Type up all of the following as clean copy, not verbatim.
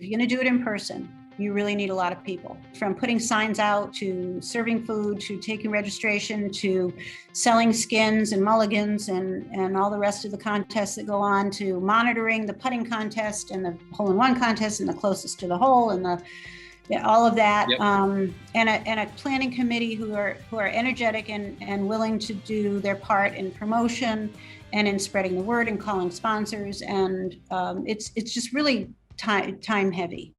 If you're going to do it in person, you really need a lot of people. From putting signs out to serving food to taking registration to selling skins and mulligans and all the rest of the contests that go on, to monitoring the putting contest and the hole-in-one contest and the closest to the hole and all of that. Yep. And a planning committee who are energetic and willing to do their part in promotion and in spreading the word and calling sponsors. And it's just really time heavy.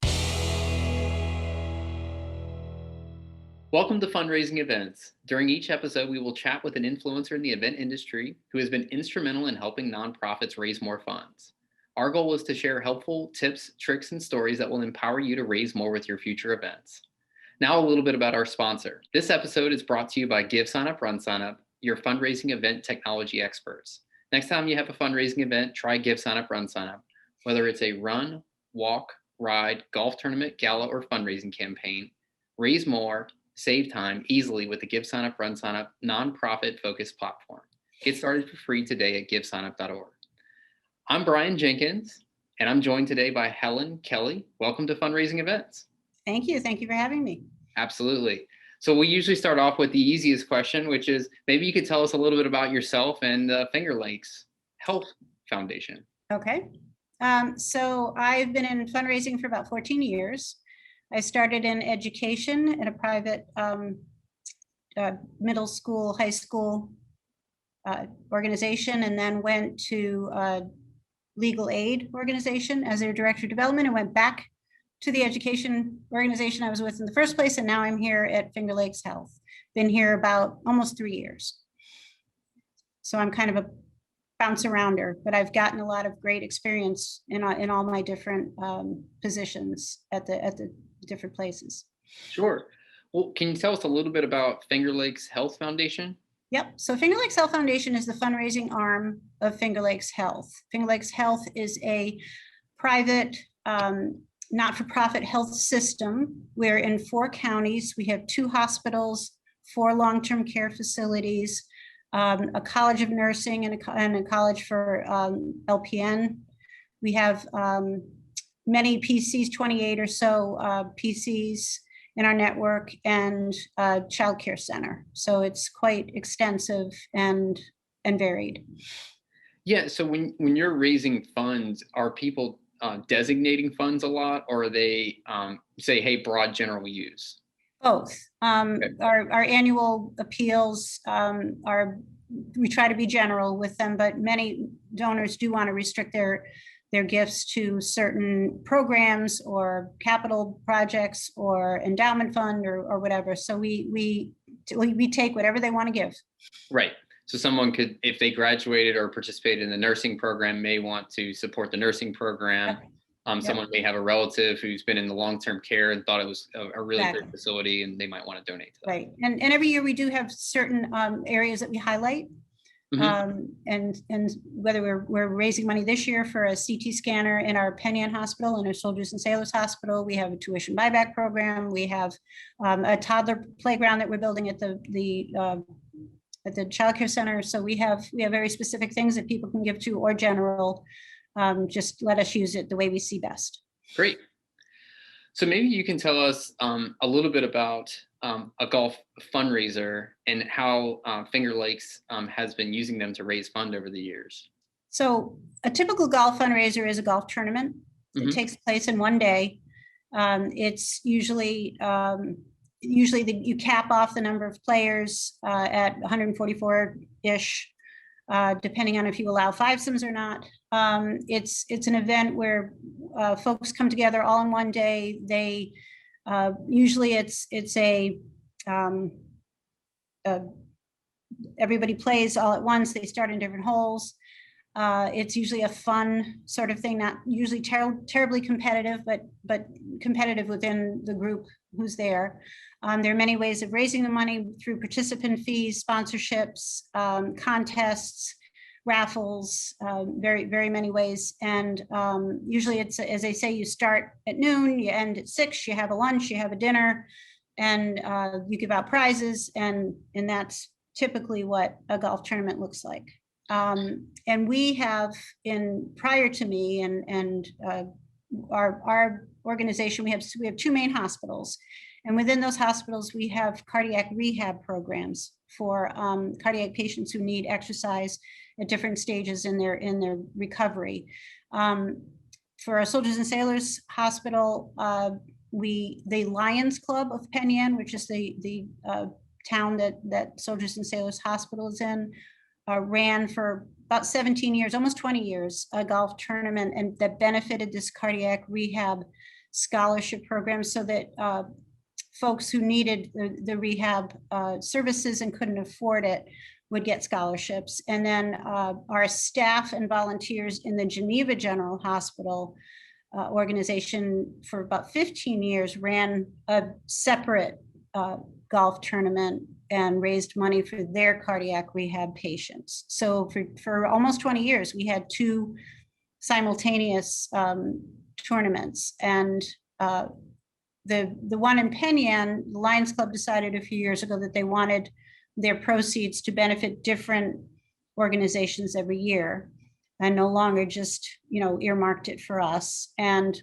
Welcome to Fundraising Events. During each episode, we will chat with an influencer in the event industry who has been instrumental in helping nonprofits raise more funds. Our goal is to share helpful tips, tricks, and stories that will empower you to raise more with your future events. Now, a little bit about our sponsor. This episode is brought to you by GiveSignup, RunSignup, your fundraising event technology experts. Next time you have a fundraising event, try GiveSignup, RunSignup. Whether it's a run, walk, ride, golf tournament, gala, or fundraising campaign, raise more, save time easily with the GiveSignup, RunSignup nonprofit-focused platform. Get started for free today at givesignup.org. I'm Brian Jenkins, and I'm joined today by Helen, Kelley. Welcome to Fundraising Events. Thank you. Thank you for having me. Absolutely. So we usually start off with the easiest question, which is maybe you could tell us a little bit about yourself and the Finger Lakes Health Foundation. Okay. So I've been in fundraising for about 14 years. I started in education at a private middle school, high school organization, and then went to a legal aid organization as their director of development and went back to the education organization I was with in the first place. And now I'm here at Finger Lakes Health. Been here about almost 3 years. So I'm kind of a bounce arounder, but I've gotten a lot of great experience in all my different positions at the different places. Sure. Well, can you tell us a little bit about Finger Lakes Health Foundation? Yep. So Finger Lakes Health Foundation is the fundraising arm of Finger Lakes Health. Finger Lakes Health is a private, not-for-profit health system. We're in 4 counties. We have 2 hospitals, 4 long-term care facilities, a college of nursing and a college for LPN. We have many PCs, 28 or so PCs in our network, and a child care center. So it's quite extensive and varied. Yeah, so when you're raising funds, are people designating funds a lot, or are they say, hey, broad general use? Both. Okay. Our annual appeals we try to be general with them, but many donors do want to restrict their gifts to certain programs or capital projects or endowment fund or whatever. So we take whatever they want to give. Right. So someone could, if they graduated or participated in the nursing program, may want to support the nursing program. Yep. Someone may have a relative who's been in the long-term care and thought it was a really great facility, and they might want to donate to that. Right. And every year we do have certain areas that we highlight. Mm-hmm. And whether we're raising money this year for a CT scanner in our Penn Yan Hospital and our Soldiers and Sailors Hospital, we have a tuition buyback program. We have a toddler playground that we're building at the child care center. So we have very specific things that people can give to, or general. Just let us use it the way we see best. Great. So maybe you can tell us a little bit about a golf fundraiser and how Finger Lakes has been using them to raise fund over the years. So a typical golf fundraiser is a golf tournament. Mm-hmm. It takes place in one day. It's usually you cap off the number of players at 144-ish, depending on if you allow fivesomes or not. It's an event where folks come together all in one day. They usually it's everybody plays all at once. They start in different holes. It's usually a fun sort of thing, not usually terribly competitive, but competitive within the group who's there. There are many ways of raising the money through participant fees, sponsorships, contests, raffles, very, very many ways. And usually it's, as I say, you start at noon, you end at 6, you have a lunch, you have a dinner, and you give out prizes. And that's typically what a golf tournament looks like. And we have, prior to me, and our organization, we have two main hospitals. And within those hospitals, we have cardiac rehab programs for cardiac patients who need exercise at different stages in their recovery. For our Soldiers and Sailors Hospital, the Lions Club of Penn Yan, which is the town that Soldiers and Sailors Hospital is in, ran for about 17 years, almost 20 years, a golf tournament, and that benefited this cardiac rehab scholarship program, so that folks who needed the rehab services and couldn't afford it would get scholarships. And then our staff and volunteers in the Geneva General Hospital organization for about 15 years ran a separate golf tournament and raised money for their cardiac rehab patients. So for almost 20 years, we had two simultaneous tournaments. And the one in Penn Yan, the Lions Club decided a few years ago that they wanted their proceeds to benefit different organizations every year, and no longer just, earmarked it for us. And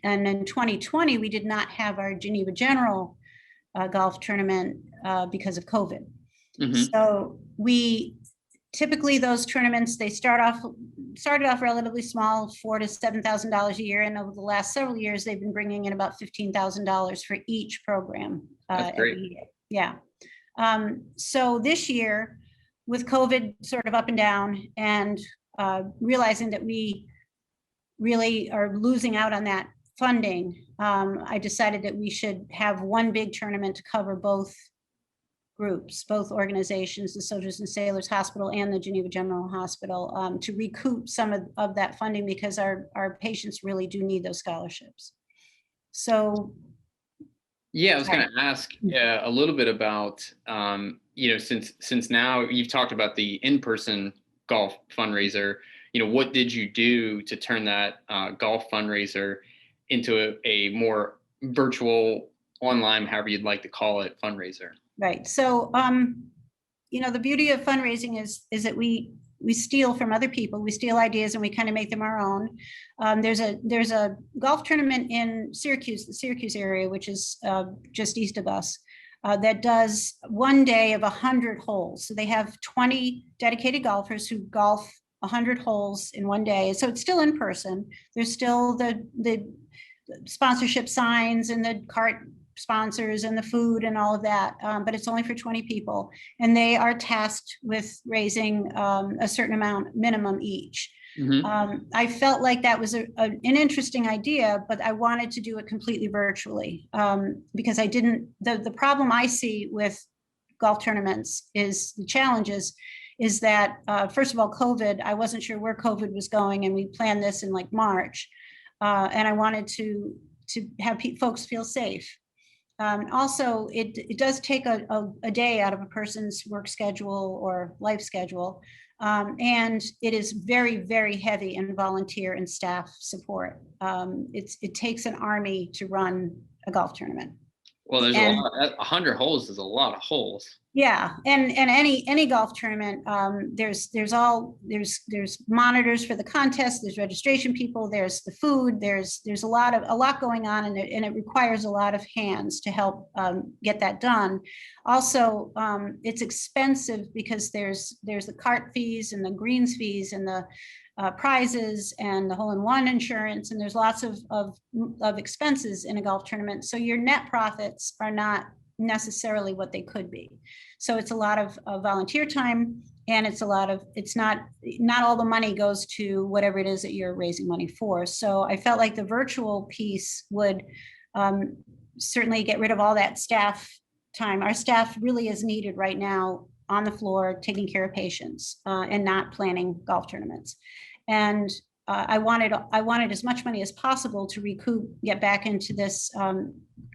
in 2020, we did not have our Geneva General golf tournament because of COVID. Mm-hmm. So typically those tournaments, they started off relatively small, $4,000 to $7,000 a year, and over the last several years, they've been bringing in about $15,000 for each program every year. Yeah. So this year, with COVID sort of up and down, and realizing that we really are losing out on that funding, I decided that we should have one big tournament to cover both groups, both organizations, the Soldiers and Sailors Hospital and the Geneva General Hospital, to recoup some of that funding, because our patients really do need those scholarships. So yeah, I was going to ask a little bit about, since now you've talked about the in-person golf fundraiser, what did you do to turn that golf fundraiser into a more virtual, online, however you'd like to call it, fundraiser? Right. So, the beauty of fundraising is that we steal from other people. We steal ideas and we kind of make them our own. There's a golf tournament in Syracuse, the Syracuse area, which is just east of us, that does one day of 100 holes. So they have 20 dedicated golfers who golf 100 holes in one day. So it's still in person. There's still the sponsorship signs and the cart sponsors and the food and all of that, but it's only for 20 people, and they are tasked with raising a certain amount minimum each. Mm-hmm. I felt like that was an interesting idea, but I wanted to do it completely virtually, because the problem I see with golf tournaments is the challenges is that first of all, COVID, I wasn't sure where COVID was going, and we planned this in like March, and I wanted to have folks feel safe. Also, it does take a day out of a person's work schedule or life schedule, and it is very, very heavy in volunteer and staff support. It takes an army to run a golf tournament. Well, there's a lot. 100 holes is a lot of holes. Yeah, and any golf tournament, there's monitors for the contest, there's registration people, there's the food, there's a lot going on, and it requires a lot of hands to help get that done. Also, it's expensive because there's the cart fees and the greens fees and the prizes and the hole-in-one insurance, and there's lots of expenses in a golf tournament. So your net profits are not necessarily what they could be. So it's a lot of volunteer time, and it's not all the money goes to whatever it is that you're raising money for. So I felt like the virtual piece would certainly get rid of all that staff time. Our staff really is needed right now on the floor, taking care of patients and not planning golf tournaments. And I wanted as much money as possible to get back into this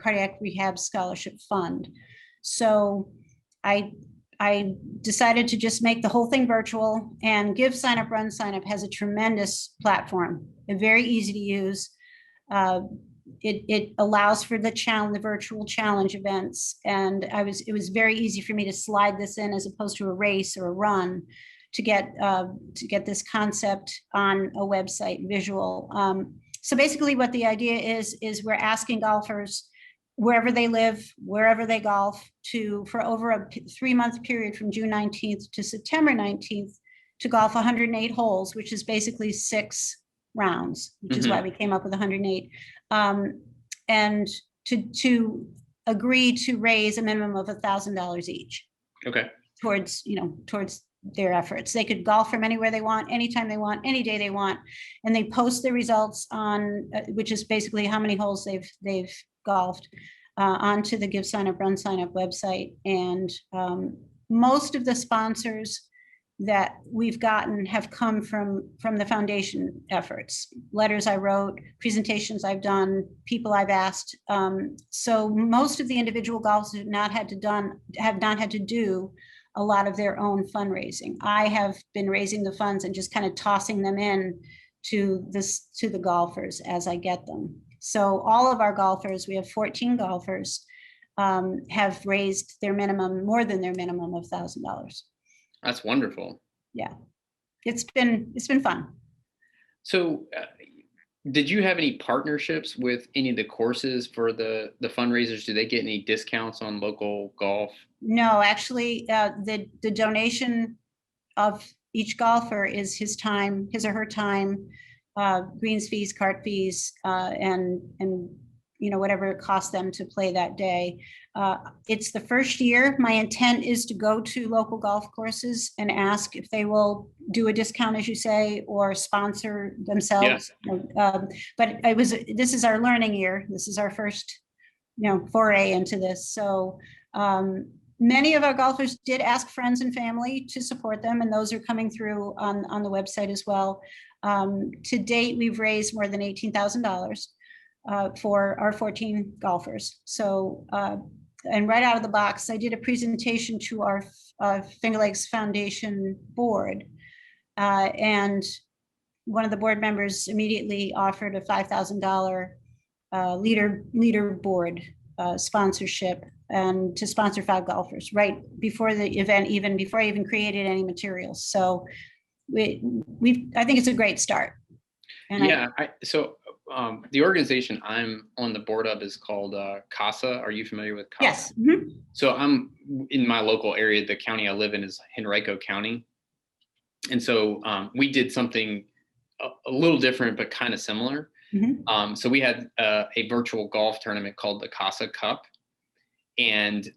cardiac rehab scholarship fund. So I decided to just make the whole thing virtual, and GiveSignup, Run Signup has a tremendous platform, and very easy to use. It allows for the virtual challenge events, and it was very easy for me to slide this in as opposed to a race or a run, to get this concept on a website visual. So basically what the idea is we're asking golfers wherever they live, wherever they golf, for over a 3-month period from June 19th to September 19th to golf 108 holes, which is basically 6 rounds, which is why we came up with 108. And to agree to raise a minimum of $1,000 each. Okay. Towards their efforts. They could golf from anywhere they want, anytime they want, any day they want, and they post their results on, which is basically how many holes they've golfed, onto the Give Sign Up, Run Sign Up website. And most of the sponsors that we've gotten have come from the foundation efforts, letters I wrote, presentations I've done, people I've asked. So most of the individual golfers have not had to do a lot of their own fundraising. I have been raising the funds and just kind of tossing them in to the golfers as I get them. So all of our golfers, we have 14 golfers, have raised their minimum, more than their minimum of $1,000. That's wonderful. Yeah, it's been fun. So did you have any partnerships with any of the courses for the fundraisers? Do they get any discounts on local golf? No, actually, the donation of each golfer is his or her time, greens fees, cart fees, and whatever it costs them to play that day. It's the first year. My intent is to go to local golf courses and ask if they will do a discount, as you say, or sponsor themselves. Yeah. But this is our learning year. This is our first, foray into this. So many of our golfers did ask friends and family to support them, and those are coming through on the website as well. To date, we've raised more than $18,000 for our 14 golfers. So, and right out of the box, I did a presentation to our Finger Lakes Foundation board, and one of the board members immediately offered a $5,000 leaderboard sponsorship, and to sponsor 5 golfers right before the event, even before I even created any materials. So I think it's a great start. And yeah, the organization I'm on the board of is called Casa. Are you familiar with Casa? Yes. Mm-hmm. So I'm in my local area. The county I live in is Henrico County. And so we did something a little different, but kind of similar. Mm-hmm. So we had a virtual golf tournament called the Casa Cup. And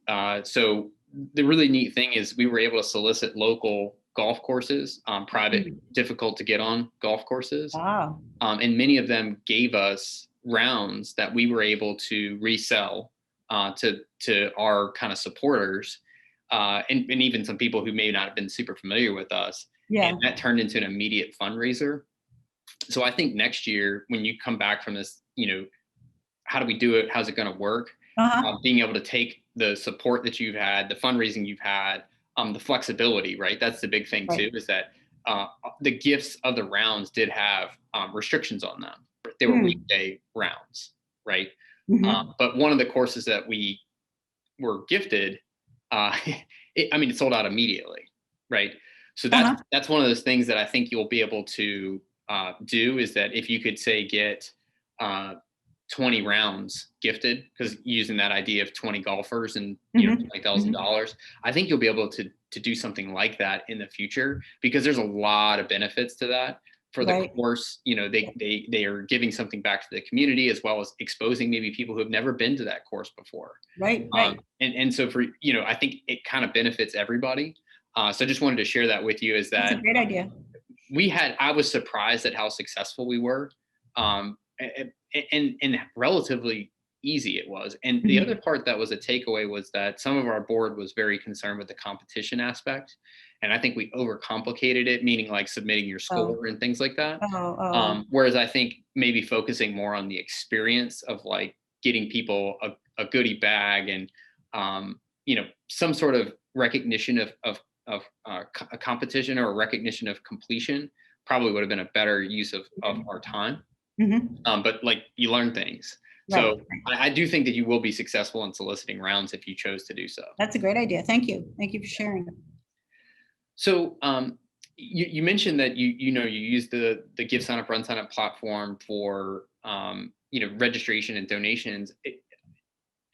so the really neat thing is we were able to solicit local golf courses, private, difficult to get on golf courses. Wow. And many of them gave us rounds that we were able to resell to our kind of supporters, and even some people who may not have been super familiar with us. Yeah. And that turned into an immediate fundraiser. So I think next year, when you come back from this, how do we do it? How's it going to work? Being able to take the support that you've had, the fundraising you've had, the flexibility, right? That's the big thing too, is that the gifts of the rounds did have restrictions on them. They were weekday rounds, right? Mm-hmm. But one of the courses that we were gifted, it sold out immediately, right? So that's one of those things that I think you'll be able to do, is that if you could say get 20 rounds gifted, because using that idea of 20 golfers and $20,000, I think you'll be able to do something like that in the future, because there's a lot of benefits to that for the course. They are giving something back to the community, as well as exposing maybe people who have never been to that course before. Right. And so for, I think it kind of benefits everybody. So I just wanted to share that with you, is that that's a great idea. I was surprised at how successful we were. And relatively easy it was. And the other part that was a takeaway was that some of our board was very concerned with the competition aspect. And I think we overcomplicated it, meaning like submitting your score and things like that. Whereas I think maybe focusing more on the experience of like getting people a goodie bag and, some sort of recognition of a competition or a recognition of completion probably would have been a better use of our time. But like, you learn things. So I do think that you will be successful in soliciting rounds if you chose to do so. That's a great idea. Thank you. Thank you for sharing. So you mentioned that you use the Give Sign Up, Run Sign Up platform for registration and donations and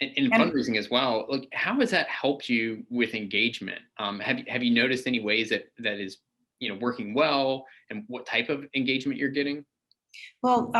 And fundraising as well. Like, how has that helped you with engagement? Have you noticed any ways that is working well, and what type of engagement you're getting? well,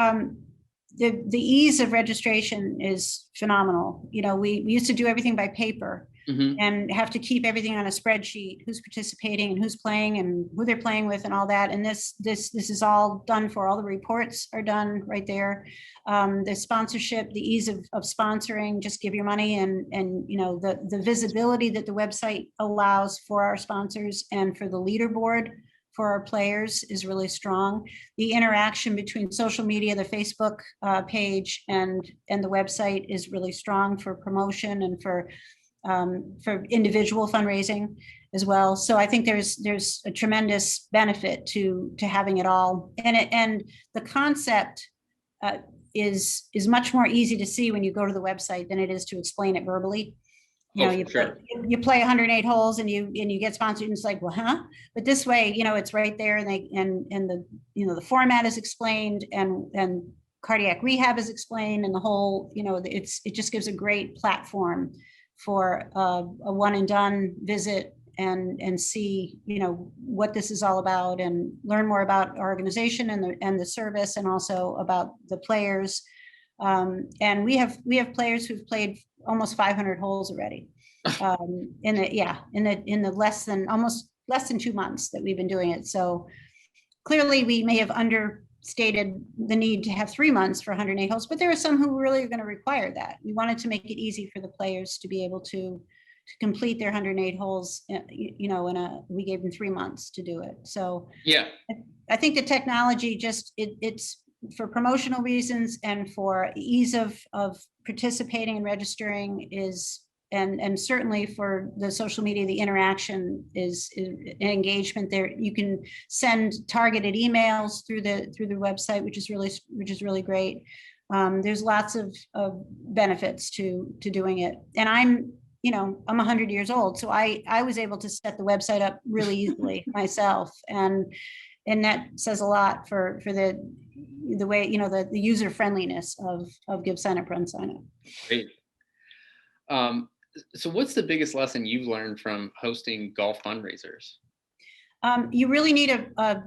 the ease of registration is phenomenal. We used to do everything by paper Hmm. and have to keep everything on a spreadsheet, who's participating and who's playing and who they're playing with and all that. And this is all done for, all the reports are done right there. The sponsorship, the ease of sponsoring, just give your money, and the visibility that the website allows for our sponsors and for the leaderboard for our players is really strong. The interaction between social media, the Facebook page and the website is really strong for promotion and for individual fundraising as well. So I think there's a tremendous benefit to having it all. And the concept is much more easy to see when you go to the website than it is to explain it verbally. Oh, for sure. You play 108 holes and you get sponsored, and it's like, well, huh? But this way, it's right there, and the format is explained, and cardiac rehab is explained, and the whole, it just gives a great platform for a one and done visit, and see, what this is all about, and learn more about our organization and the service, and also about the players. And we have players who've played almost 500 holes already in the less than 2 months that we've been doing it. So clearly we may have understated the need to have 3 months for 108 holes, but there are some who really are going to require that. We wanted to make it easy for the players to be able to complete their 108 holes, we gave them 3 months to do it. So Yeah. I think the technology it's for promotional reasons and for ease of participating and registering and certainly for the social media, the interaction is engagement there. You can send targeted emails through the website, which is really great. There's lots of benefits to doing it. And I'm 100 years old, so I was able to set the website up really easily myself, and that says a lot for the way, the user friendliness of Give Sign Up Run Sign Up. Great. So what's the biggest lesson you've learned from hosting golf fundraisers? You really need a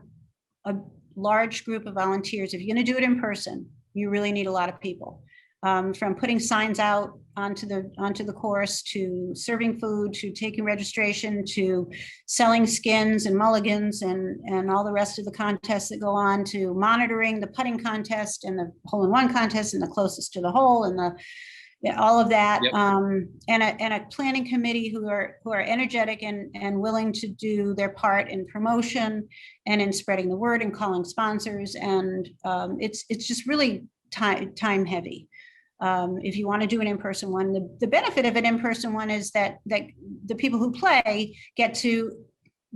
large group of volunteers. If you're going to do it in person, you really need a lot of people. From putting signs out onto the course, to serving food, to taking registration, to selling skins and mulligans and all the rest of the contests that go on, to monitoring the putting contest and the hole-in-one contest and the closest to the hole and all of that. Yep. And a planning committee who are energetic and willing to do their part in promotion and in spreading the word and calling sponsors. And it's just really time heavy. If you want to do an in-person one, the benefit of an in-person one is that the people who play get to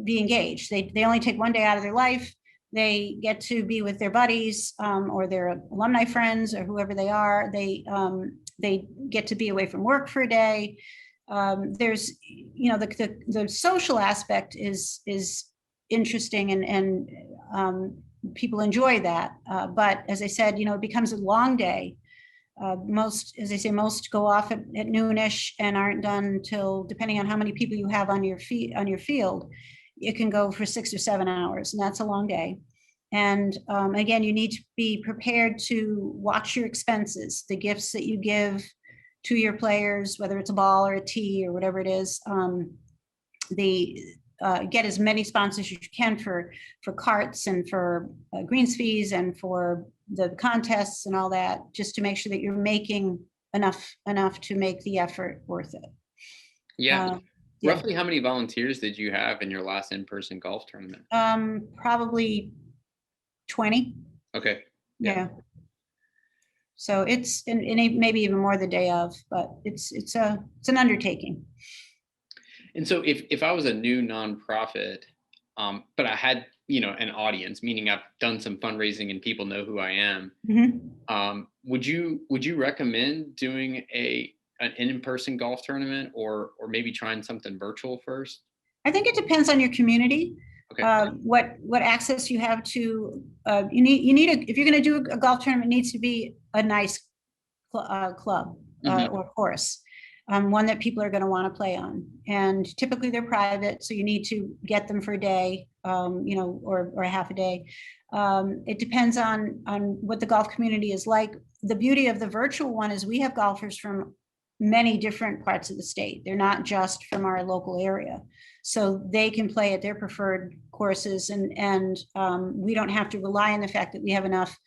be engaged. They only take one day out of their life. They get to be with their buddies or their alumni friends or whoever they are. They get to be away from work for a day. There's, the social aspect is interesting, and people enjoy that. But as I said, it becomes a long day. Most go off at noonish and aren't done until, depending on how many people you have on your field, it can go for 6 or 7 hours, and that's a long day. And again, you need to be prepared to watch your expenses, the gifts that you give to your players, whether it's a ball or a tee or whatever it is. Get as many sponsors as you can for carts and for greens fees and for the contests and all that, just to make sure that you're making enough to make the effort worth it. Yeah. Yeah. Roughly how many volunteers did you have in your last in-person golf tournament? Probably 20. Okay. Yeah. So it's and maybe even more the day of, but it's an undertaking. And so if I was a new nonprofit, but I had, an audience, meaning I've done some fundraising and people know who I am, would you recommend doing an in-person golf tournament or maybe trying something virtual first? I think it depends on your community. Okay. What access you have to, if you're going to do a golf tournament, it needs to be a nice club or course, one that people are going to want to play on. And typically they're private, so you need to get them for a day, or a half a day. It depends on what the golf community is like. The beauty of the virtual one is we have golfers from many different parts of the state. They're not just from our local area, so they can play at their preferred courses, and we don't have to rely on the fact that we have enough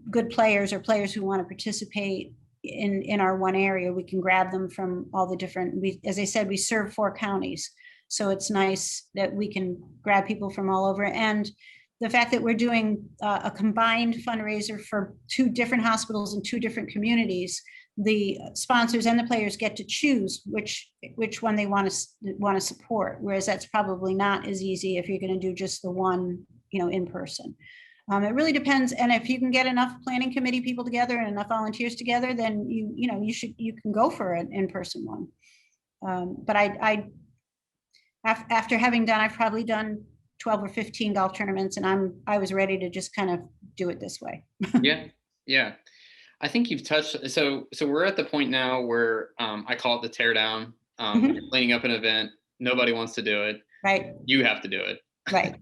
good players or players who want to participate in our one area. We can grab them from all the different, as I said, we serve 4 counties. So it's nice that we can grab people from all over. And the fact that we're doing a combined fundraiser for 2 different hospitals in 2 different communities, the sponsors and the players get to choose which one they want to support. Whereas that's probably not as easy if you're going to do just the one, in person. It really depends. And if you can get enough planning committee people together and enough volunteers together, then you can go for an in-person one. But after having done, I've probably done 12 or 15 golf tournaments, and I was ready to just kind of do it this way. Yeah. I think you've touched, so we're at the point now where I call it the tear down. You're cleaning up an event. Nobody wants to do it. Right. You have to do it. Right.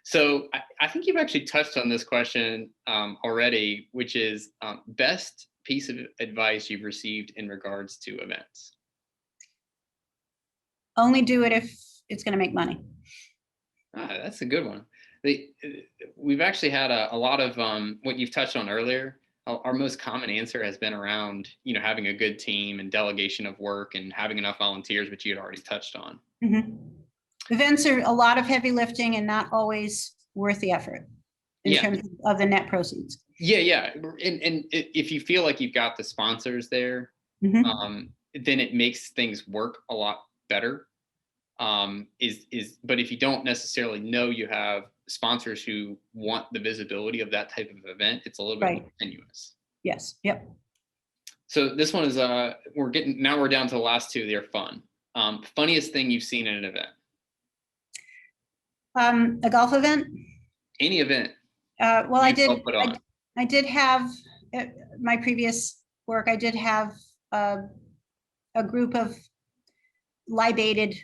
So I think you've actually touched on this question already, which is best piece of advice you've received in regards to events. Only do it if it's going to make money. That's a good one. We've actually had a lot of what you've touched on earlier. Our most common answer has been around, having a good team and delegation of work and having enough volunteers, which you had already touched on. Events are a lot of heavy lifting and not always worth the effort in terms of the net proceeds. Yeah. And if you feel like you've got the sponsors there, then it makes things work a lot better. But if you don't necessarily know you have sponsors who want the visibility of that type of event, it's a little bit more tenuous. Yes. Yep. So this one is we're down to the last 2. They're fun. Funniest thing you've seen in an event? A golf event? Any event. Well, I did have my previous work. I did have a group of libated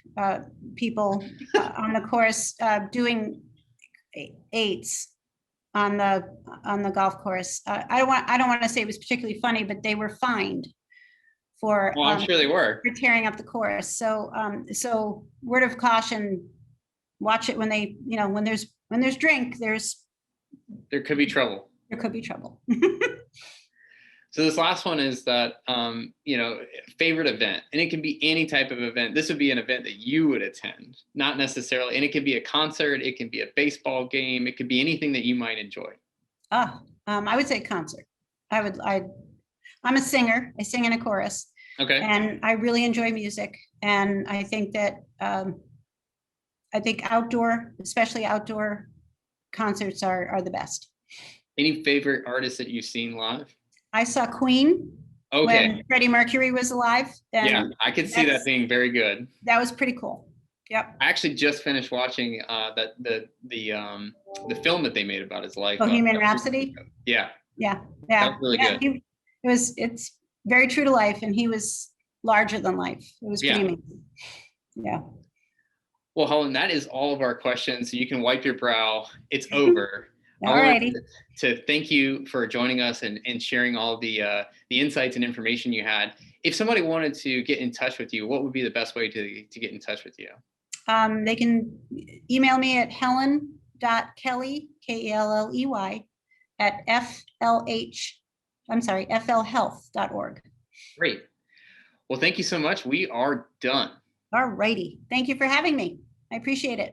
people on the course doing 8s on the golf course. I don't want to say it was particularly funny, but they were fined for. Well, I'm sure they were. For tearing up the course. So word of caution: watch it when they, when there's drink, there could be trouble. There could be trouble. So this last one is that, favorite event, and it can be any type of event. This would be an event that you would attend, not necessarily, and it could be a concert, it can be a baseball game, it could be anything that you might enjoy. I would say concert. I'm a singer. I sing in a chorus. Okay. And I really enjoy music. And I think that, especially outdoor concerts are the best. Any favorite artists that you've seen live? I saw Queen when Freddie Mercury was alive. And I could see that being very good. That was pretty cool. Yep. I actually just finished watching the film that they made about his life. Bohemian Rhapsody. Yeah. That was really good. It's very true to life, and he was larger than life. It was pretty amazing. Yeah. Well, Helen, that is all of our questions. So you can wipe your brow. It's over. All righty. To thank you for joining us and sharing all the insights and information you had. If somebody wanted to get in touch with you, what would be the best way to get in touch with you? They can email me at helen.kelley, Kelley, at flhealth.org. Great. Well, thank you so much. We are done. All righty. Thank you for having me. I appreciate it.